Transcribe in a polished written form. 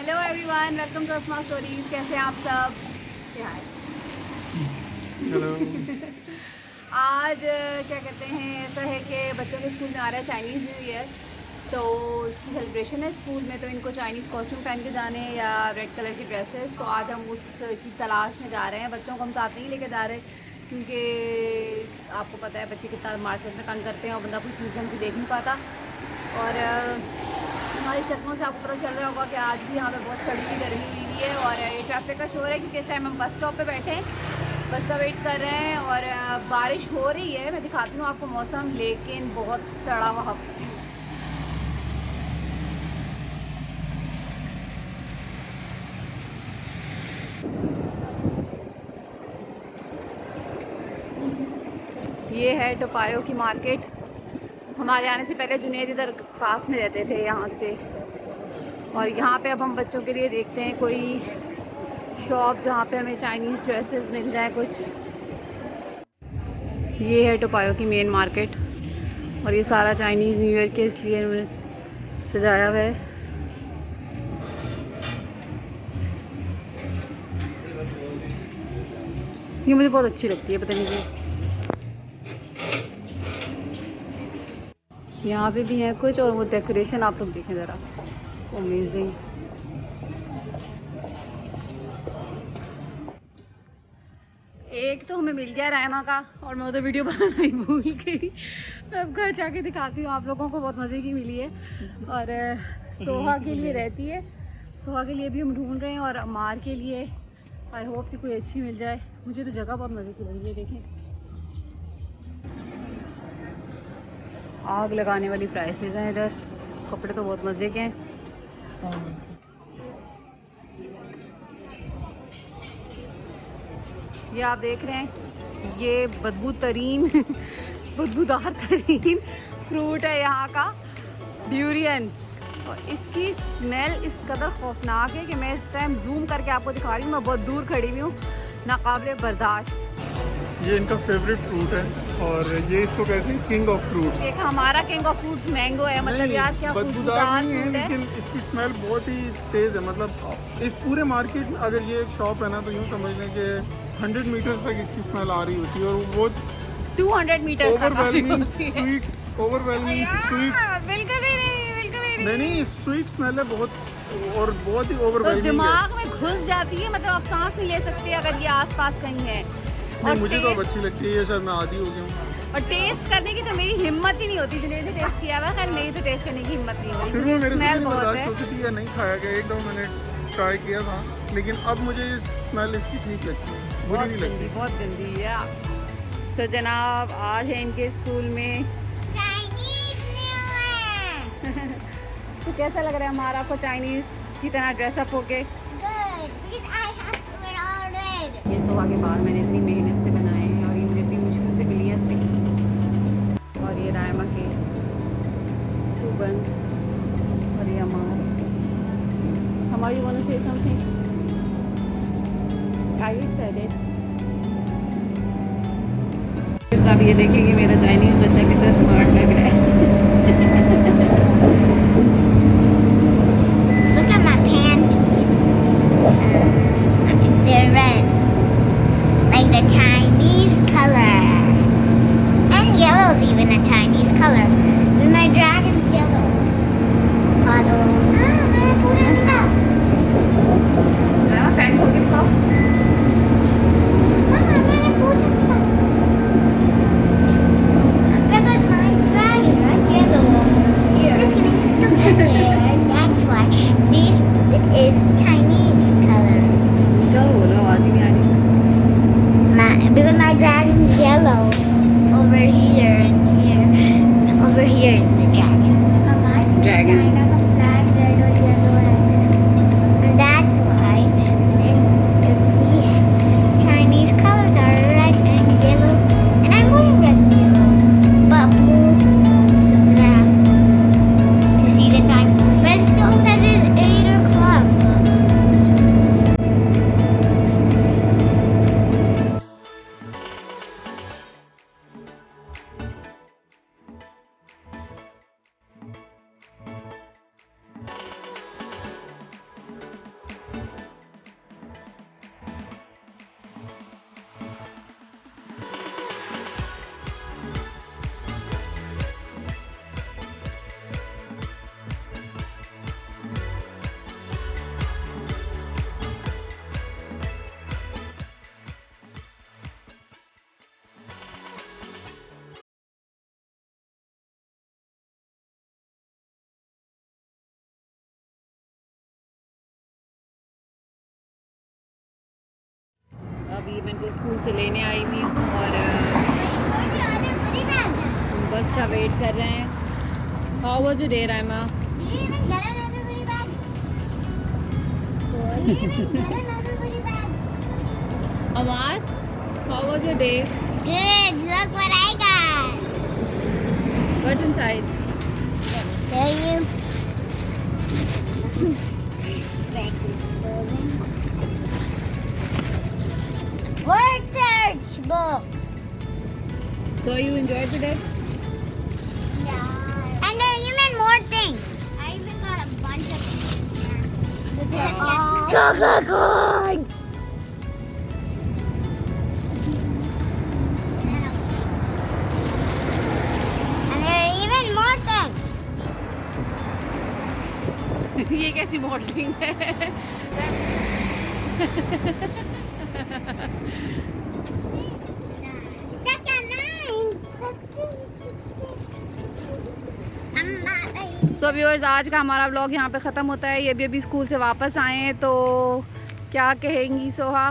Hello everyone, welcome to Asma stories. कैसे हैं आप सब? क्या है? हेलो। आज क्या कहते हैं, ऐसा है कि बच्चों के स्कूल में आ रहा है चाइनीज़ न्यू ईयर, तो इसकी सेलिब्रेशन है स्कूल में। तो इनको चाइनीज़ कॉस्ट्यूम पहन के जाने हैं या रेड कलर की ड्रेसेस। तो आज हम उसकी तलाश में जा रहे हैं। बच्चों को हम साथ नहीं लेके जा रहे क्योंकि आपको पता है बच्चे कितना मार्केट में तंग करते हैं और बंदा कोई चीज़ ढंग से देख नहीं पाता। और हमारी शक्लों से आपको पता चल रहा होगा कि आज भी यहाँ पे बहुत कड़ी हुई गर्मी हुई है। और ये ट्रैफिक का शोर है क्योंकि इस टाइम हम बस स्टॉप पे बैठे हैं, बस का वेट कर रहे हैं। और बारिश हो रही है, मैं दिखाती हूँ आपको मौसम, लेकिन बहुत सड़ा हुआ हवा। ये है टोपायो की मार्केट। हमारे आने से पहले जुनेद इधर पास में रहते थे यहाँ से। और यहाँ पे अब हम बच्चों के लिए देखते हैं कोई शॉप जहाँ पे हमें चाइनीज़ ड्रेसेस मिल जाए कुछ। ये है टोपायो की मेन मार्केट और ये सारा चाइनीज़ न्यू ईयर के इसलिए उन्होंने सजाया हुआ है। ये मुझे बहुत अच्छी लगती है, पता नहीं क्यों। यहाँ पे भी है कुछ, और वो डेकोरेशन आप लोग देखें ज़रा, अमेजिंग। एक तो हमें मिल गया रायमा का, और मैं उधर वीडियो बनाना ही भूल गई। मैं अब घर जाके दिखाती हूँ आप लोगों को, बहुत मज़े की मिली है। और सोहा के लिए रहती है, सोहा के लिए भी हम ढूंढ रहे हैं, और अमार के लिए आई होप कि कोई अच्छी मिल जाए। मुझे तो जगह बहुत मज़े की लगी है, देखें आग लगाने वाली प्राइसेस हैं इधर। कपड़े तो बहुत मज़े के हैं। ये आप देख रहे हैं, ये बदबूदार तरीन फ्रूट है यहाँ का, ड्यूरियन। और इसकी स्मेल इस कदर खौफनाक है कि मैं इस टाइम जूम करके आपको दिखा रही हूँ। मैं बहुत दूर खड़ी हुई हूँ, नाकाबिले बर्दाश्त। ये इनका फेवरेट फ्रूट है और ये इसको कहते हैं किंग ऑफ फ्रूट्स। एक हमारा किंग ऑफ फ्रूट्स मैंगो है, मतलब यार क्या बदबूदार नहीं है, लेकिन इसकी स्मेल बहुत ही तेज़ है। मतलब इस पूरे मार्केट में अगर ये एक शॉप है ना, तो यूँ समझ लें कि 100 मीटर्स तक इसकी स्मेल आ रही होती है। और वो 200 meter overwhelming sweet, overwhelming sweet. नहीं, स्वीट स्मेल है बहुत, और बहुत ही तो ओवरवेलमिंग है। दिमाग में घुस जाती है, मतलब आप सांस नहीं ले सकते अगर ये आसपास कहीं है। नहीं, मुझे तो अब अच्छी लगती है, ये शायद मैं आदी हो गया हूँ। और टेस्ट करने की तो मेरी हिम्मत ही नहीं होती। जिन्हें भी टेस्ट किया हुआ, खैर मेरी तो टेस्ट करने की हिम्मत नहीं होती। शुरू में मेरे से स्मेल नहीं बहुत बर्दाश्त है, होती थी या नहीं खाया गया, एक दफ़ा मैंने ट्राई किया था, लेकिन अब मुझे स्मेल इसकी ठीक लगती है, बुरी नहीं लगती। बहुत गंदी है। तो जनाब आज है इनके स्कूल में चाइनीज न्यू ईयर। तो कैसा लग रहा है हमारा आपको चाइनीज़ की तरह ड्रेसअप होके? Good, because I have to wear all red. ये सोहा के बाल मैंने इतनी मेहनत से बनाए हैं और ये मुझे इतनी मुश्किल से मिली हैं स्टिक्स। और ये रायमा के 2 buns और ये अमार। Amar, you want to say something? Are you excited? फिर आप ये देखेंगे मेरा चाइनीज़ बच्चा कितना स्मार्ट लग रहा है। Look at my panties. They're red, like the Chinese color. And yellow is even a Chinese color. With my dragon's yellow. मैंने पूरा लिखा। रायमा फैन खोल के दिखाओ। मैंने पूरा लिखा। Because my dragon is yellow. Just kidding, it's still red. That's why this is Chinese color. चलो बोलो, आवाज़ ही नहीं आ रही। Because my dragon is yellow over here and here. Over here is the dragon. Dragon. I have a flag red or yellow, and that's why Chinese colors are red and yellow, and I'm wearing red and yellow, but blue last to see the time. But it still says it's 8 o'clock. School से लेने आई हुई हूँ और बस का wait कर रहे हैं। How was your day Raima? Amar, how was your day? Good, look what I got. What's inside? Show you. Word search book. So you enjoyed the day? Yeah. And there are even more things. I even got a bunch of things here. Chocolate corn. And there are even more things. ये कैसी modelling है? तो viewers, आज का हमारा vlog यहाँ पे ख़त्म होता है। ये भी अभी स्कूल से वापस आए हैं, तो क्या कहेंगी सोहा?